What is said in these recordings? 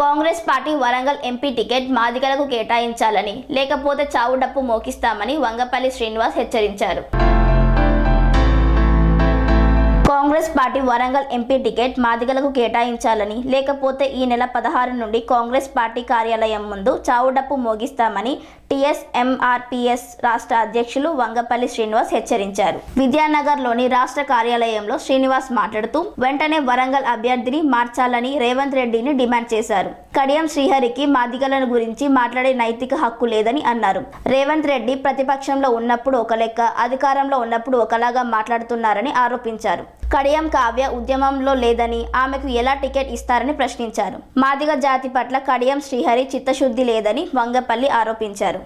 Congress party Warangal MP ticket మాదిగలకు కేటాయించాలని లేకపోతే చావు డప్పు మోగిస్తామని వంగపల్లి శ్రీనివాస్ హెచ్చరించారు. Congress party Warangal MP ticket మాదిగలకు కేటాయించాలని లేకపోతే ఈ నెల 16 నుండి కాంగ్రెస్ పార్టీ కార్యాలయం ముందు చావుడప్పు మోగిస్తామని టీఎస్ఎంఆర్పీఎస్ రాష్ట్ర అధ్యక్షులు వంగపల్లి శ్రీనివాస్ హెచ్చరించారు. విద్యానగర్లోని రాష్ట్ర కార్యాలయంలో శ్రీనివాస్ మాట్లాడుతూ వెంటనే వరంగల్ అభ్యర్థిని మార్చాలని రేవంత్ రెడ్డిని డిమాండ్ చేశారు. కడియం శ్రీహరికి మాదిగలను గురించి మాట్లాడే నైతిక హక్కు లేదని అన్నారు. రేవంత్ రెడ్డి ప్రతిపక్షంలో ఉన్నప్పుడు ఒక లెక్క, అధికారంలో ఉన్నప్పుడు ఒకలాగా మాట్లాడుతున్నారని ఆరోపించారు. కడియం కావ్య ఉద్యమంలో లేదని ఆమెకు ఎలా టికెట్ ఇస్తారని ప్రశ్నించారు. మాదిగ జాతి పట్ల కడియం శ్రీహరి చిత్తశుద్ధి లేదని వంగపల్లి ఆరోపించారు.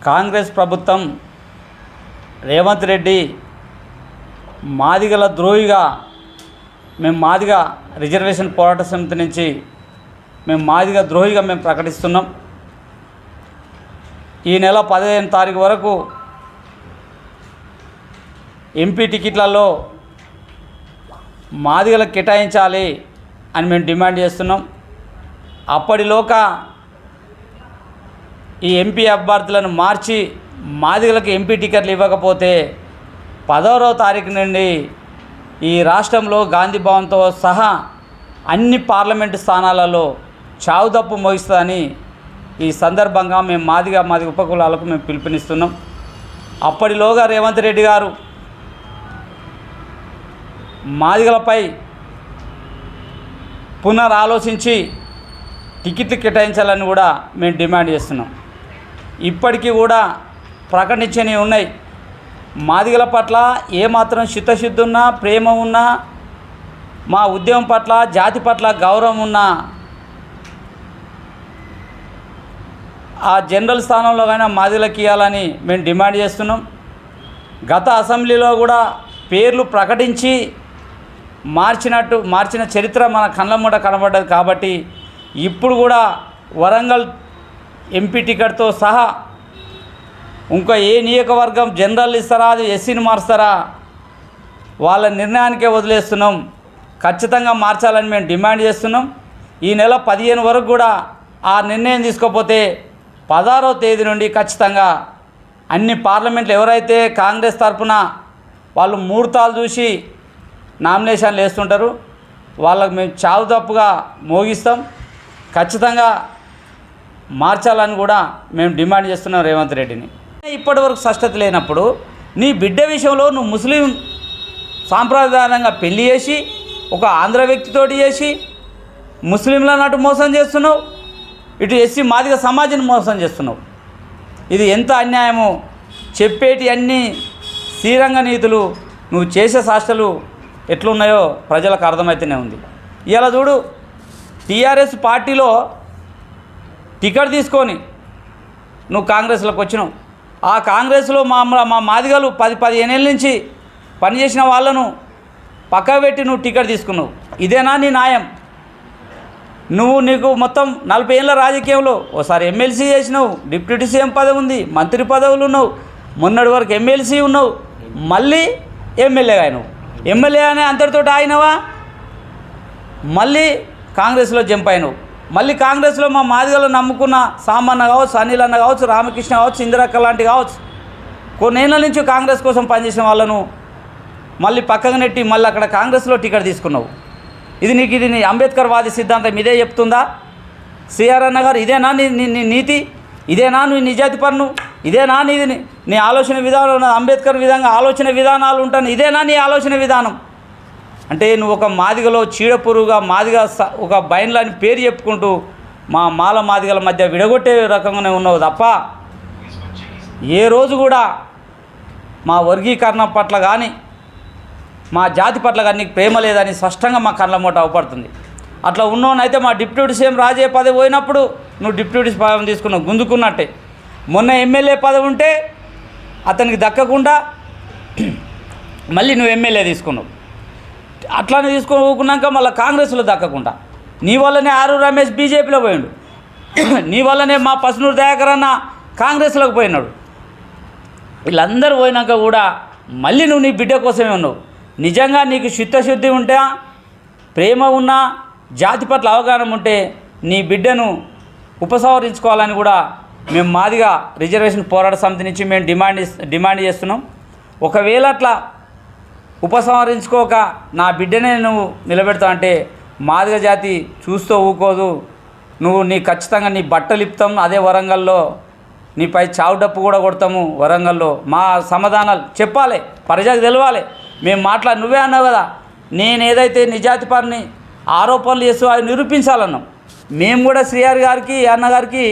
కాంగ్రెస్ ప్రభుత్వం రేవంత్ రెడ్డి మాదిగల ద్రోహిగా, మేము మాదిగ రిజర్వేషన్ పోరాట సమితి నుంచి మేము మాదిగ ద్రోహిగా మేము ప్రకటిస్తున్నాం. ఈ నెల 15 తారీఖు వరకు ఎంపీ టికెట్లలో మాదిగలకు కేటాయించాలి అని మేము డిమాండ్ చేస్తున్నాం. అప్పటిలోగా ఈ ఎంపీ అభ్యర్థులను మార్చి మాదిగలకు ఎంపీ టికెట్లు ఇవ్వకపోతే 16వ తారీఖు నుండి ఈ రాష్ట్రంలో గాంధీ భవన్తో సహా అన్ని పార్లమెంటు స్థానాలలో చావుదప్పు మోగిస్తుందని ఈ సందర్భంగా మేము మాదిగ ఉపకులాలకు మేము పిలుపునిస్తున్నాం. అప్పటిలోగా రేవంత్ రెడ్డి గారు మాదిగలపై పునరాలోచించి టికెట్లు కేటాయించాలని కూడా మేము డిమాండ్ చేస్తున్నాం. ఇప్పటికీ కూడా ప్రకటించని ఉన్నాయి. మాదిగల పట్ల ఏమాత్రం చిత్తశుద్ధి ఉన్నా, ప్రేమ ఉన్నా, మా ఉద్యమం పట్ల, జాతి పట్ల గౌరవం ఉన్నా ఆ జనరల్ స్థానంలో కానీ మాదిగలకు ఇవ్వాలని మేము డిమాండ్ చేస్తున్నాం. గత అసెంబ్లీలో కూడా పేర్లు ప్రకటించి మార్చిన చరిత్ర మన కళ్ళ ముంట కనబడ్డది. కాబట్టి ఇప్పుడు కూడా వరంగల్ ఎంపీ టికెట్తో సహా ఇంకా ఏ నియోజకవర్గం జనరల్ ఇస్తారా, అది ఎస్సీని మారుస్తారా, వాళ్ళ నిర్ణయానికే వదిలేస్తున్నాం. ఖచ్చితంగా మార్చాలని మేము డిమాండ్ చేస్తున్నాం. ఈ నెల 15 వరకు కూడా ఆ నిర్ణయం తీసుకోకపోతే 16వ తేదీ నుండి ఖచ్చితంగా అన్ని పార్లమెంట్లు ఎవరైతే కాంగ్రెస్ తరఫున వాళ్ళు ముహూర్తాలు చూసి నామినేషన్లు వేస్తుంటారు, వాళ్ళకు మేము చావు తప్పుగా మోగిస్తాం. ఖచ్చితంగా మార్చాలని కూడా మేము డిమాండ్ చేస్తున్నాం రేవంత్ రెడ్డిని. ఇప్పటివరకు స్పష్టత లేనప్పుడు నీ బిడ్డ విషయంలో నువ్వు ముస్లిం సాంప్రదాయంగా పెళ్లి చేసి ఒక ఆంధ్ర వ్యక్తితోటి చేసి ముస్లింలను అటు మోసం చేస్తున్నావు, ఇటు ఎస్సీ మాదిగ సమాజాన్ని మోసం చేస్తున్నావు. ఇది ఎంత అన్యాయమో చెప్పేటి అన్ని శ్రీరంగ నీతులు నువ్వు చేసే శాస్త్రాలు ఎట్లున్నాయో ప్రజలకు అర్థమైతేనే ఉంది. ఇలా చూడు, టీఆర్ఎస్ పార్టీలో టికెట్ తీసుకొని నువ్వు కాంగ్రెస్లోకి వచ్చినావు. ఆ కాంగ్రెస్లో మా మాదిగలు 10-15 ఏళ్ళ నుంచి పనిచేసిన వాళ్ళను పక్క పెట్టి నువ్వు టికెట్ తీసుకున్నావు. ఇదేనా నీ న్యాయం? నీకు మొత్తం 40 ఏళ్ళ రాజకీయంలో ఓసారి ఎమ్మెల్సీ చేసినావు, డిప్యూటీ సీఎం పదవి ఉంది, మంత్రి పదవులు ఉన్నావు, మొన్నటి వరకు ఎమ్మెల్సీ ఉన్నావు, మళ్ళీ ఎమ్మెల్యే అయినావు. ఎమ్మెల్యే అనే అంతటితో అయినవా? మళ్ళీ కాంగ్రెస్లో జంప్ అయినావు. మళ్ళీ కాంగ్రెస్లో మా మాదిగలు నమ్ముకున్న సామన్న కావచ్చు, అనిల్ అన్న కావచ్చు, రామకృష్ణ కావచ్చు, ఇందిరక్క లాంటి కావచ్చు, కొన్నేళ్ళ నుంచి కాంగ్రెస్ కోసం పనిచేసిన వాళ్ళను మళ్ళీ పక్కకు నెట్టి మళ్ళీ అక్కడ కాంగ్రెస్లో టికెట్ తీసుకున్నావు. ఇది నీ అంబేద్కర్ వాది సిద్ధాంతం ఇదే చెప్తుందా? సిఆర్ అన్న గారు, ఇదేనా నీ నీతి? ఇదేనా నీ నిజాతి పన్ను? ఇదేనా నీ ఆలోచన విధానం? అంబేద్కర్ విధంగా ఆలోచన విధానాలు ఉంటాను, ఇదేనా నీ ఆలోచన విధానం? అంటే నువ్వు ఒక మాదిగలో చీడపురుగా మాదిగ ఒక బైన్లని పేరు చెప్పుకుంటూ మాల మాదిగల మధ్య విడగొట్టే రకంగానే ఉన్నావు తప్ప ఏ రోజు కూడా మా వర్గీకరణ పట్ల కానీ మా జాతి పట్ల కానీ నీకు ప్రేమ లేదని స్పష్టంగా మా కళ్ళ మూట అవపడుతుంది. అట్లా ఉన్నోనైతే మా డిప్యూటీ సీఎం రాజే పదవి పోయినప్పుడు నువ్వు డిప్యూటీ పదవి తీసుకున్నావు, గుంజుకున్నట్టే. మొన్న ఎమ్మెల్యే పదవి ఉంటే అతనికి దక్కకుండా మళ్ళీ నువ్వు ఎమ్మెల్యే తీసుకున్నావు. అట్లానే తీసుకోకున్నాక మళ్ళీ కాంగ్రెస్లో దక్కకుండా నీ వల్లనే ఆరు రమేష్ బీజేపీలో పోయిండు, నీ వల్లనే మా పసునూరు దయాకర్ అన్న కాంగ్రెస్లోకి పోయినాడు. వీళ్ళందరూ పోయినాక కూడా మళ్ళీ నువ్వు నీ బిడ్డ కోసమే ఉన్నావు. నిజంగా నీకు చిత్తశుద్ధి ఉంటే ప్రేమ ఉన్నా జాతి పట్ల అవగాహన ఉంటే నీ బిడ్డను ఉపసంహరించుకోవాలని కూడా మేము మాదిగా రిజర్వేషన్ పోరాట సమితి నుంచి మేము డిమాండ్ చేస్తున్నాం. ఒకవేళ అట్లా ఉపసంహరించుకోక నా బిడ్డనే నువ్వు నిలబెడతావు అంటే మాదిగ జాతి చూస్తూ ఊకోదు. నీ ఖచ్చితంగా నీ బట్టలు ఇప్పుతాం, అదే వరంగల్లో నీపై చావు డప్పు కూడా కొడతాము. వరంగల్లో మా సమాధానాలు చెప్పాలి, ప్రజలకు తెలవాలి. మేము నువ్వే అన్నావు కదా, నేను ఏదైతే నిజాతిపరిని ఆరోపణలు చేస్తూ అవి నిరూపించాలన్నాం. మేము కూడా శ్రీహరి గారికి అన్నగారికి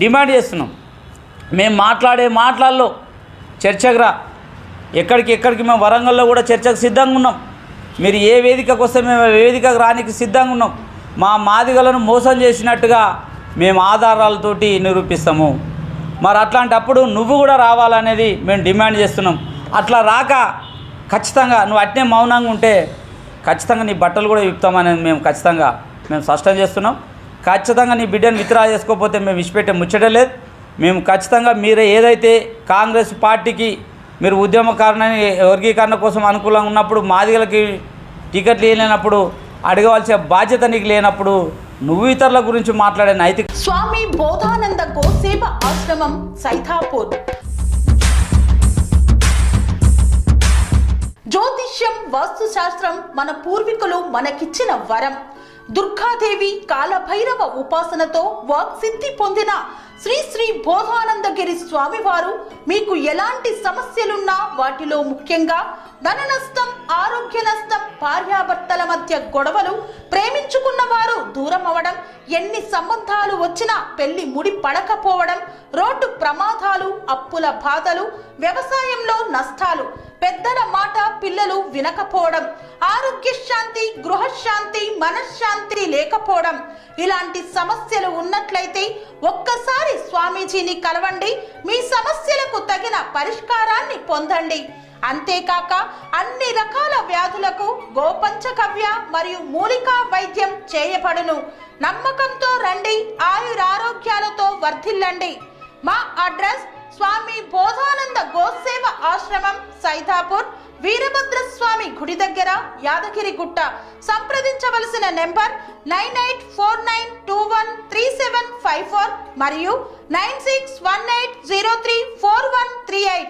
డిమాండ్ చేస్తున్నాం. మేము మాట్లాడే మాటలలో చర్చకు రా, ఎక్కడికి మేము వరంగల్లో కూడా చర్చకు సిద్ధంగా ఉన్నాం. మీరు ఏ వేదికకు వస్తే మేము వేదికకు రానికి సిద్ధంగా ఉన్నాం. మా మాదిగలను మోసం చేసినట్టుగా మేము ఆధారాలతోటి నిరూపిస్తాము. మరి అట్లాంటప్పుడు నువ్వు కూడా రావాలనేది మేము డిమాండ్ చేస్తున్నాం. అట్లా రాక ఖచ్చితంగా నువ్వు అట్నే మౌనంగా ఉంటే ఖచ్చితంగా నీ బట్టలు కూడా విప్పుతామనేది మేము స్పష్టం చేస్తున్నాం. ఖచ్చితంగా నీ బిడ్డను విత్డ్రా చేసుకోకపోతే మేము విడిచిపెట్టే ముచ్చటే లేదు. మేము ఖచ్చితంగా మీరు ఏదైతే కాంగ్రెస్ పార్టీకి మీరు ఉద్యమకారణని వర్గీకరణ కోసం అనుకూలంగా ఉన్నప్పుడు మాదిగలకి టికెట్లు లేనప్పుడు అడగవలసిన బాధ్యత నీకు లేనప్పుడు నువ్వు ఇతరుల గురించి మాట్లాడే నైతిక. స్వామి బోధానంద గోసేవ ఆశ్రమం సైథాపూర్. జ్యోతిష్యం, వాస్తుశాస్త్రం మన పూర్వీకులు మనకిచ్చిన వరం. దుర్గాదేవి, కాలభైరవ ఉపాసనతో వాక్సిద్ధి పొందిన శ్రీ శ్రీ బోధానందగిరి స్వామివారు మీకు ఎలాంటి సమస్యలున్నా, వాటిలో ముఖ్యంగా ధన నష్టం, ఆరోగ్య నష్టం, భార్యాభర్తల మధ్య గొడవలు, ప్రేమించుకున్న వారు దూరం అవడం, ఎన్ని సంబంధాలు వచ్చినా పెళ్లి ముడి పడకపోవడం, రోడ్డు ప్రమాదాలు, అప్పుల బాధలు, వ్యవసాయంలో నష్టాలు, పెద్దల మాట పిల్లలు వినకపోవడం, ఆరోగ్య శాంతి, గృహశాంతి, మనశ్శాంతి లేకపోవడం, ఇలాంటి సమస్యలు ఉన్నట్లయితే ఒక్కసారి స్వామీజీని కలవండి. మీ సమస్యలకు తగిన పరిష్కారాన్ని పొందండి. అంతేకాక అన్ని రకాల వ్యాధులకు గోపంచగవ్య మరియు మూలికా వైద్యం చేయబడును. నమ్మకంతో రండి, ఆయురారోగ్యాలతో వర్ధిల్లండి. మా అడ్రస్ స్వామి బోధానంద గోసేవ ఆశ్రమం, సైథాపూర్, వీరభద్రస్వామి గుడి దగ్గర, యాదగిరిగుట్ట. సంప్రదించవలసిన నెంబర్ 9849213754 మరియు 9618034138.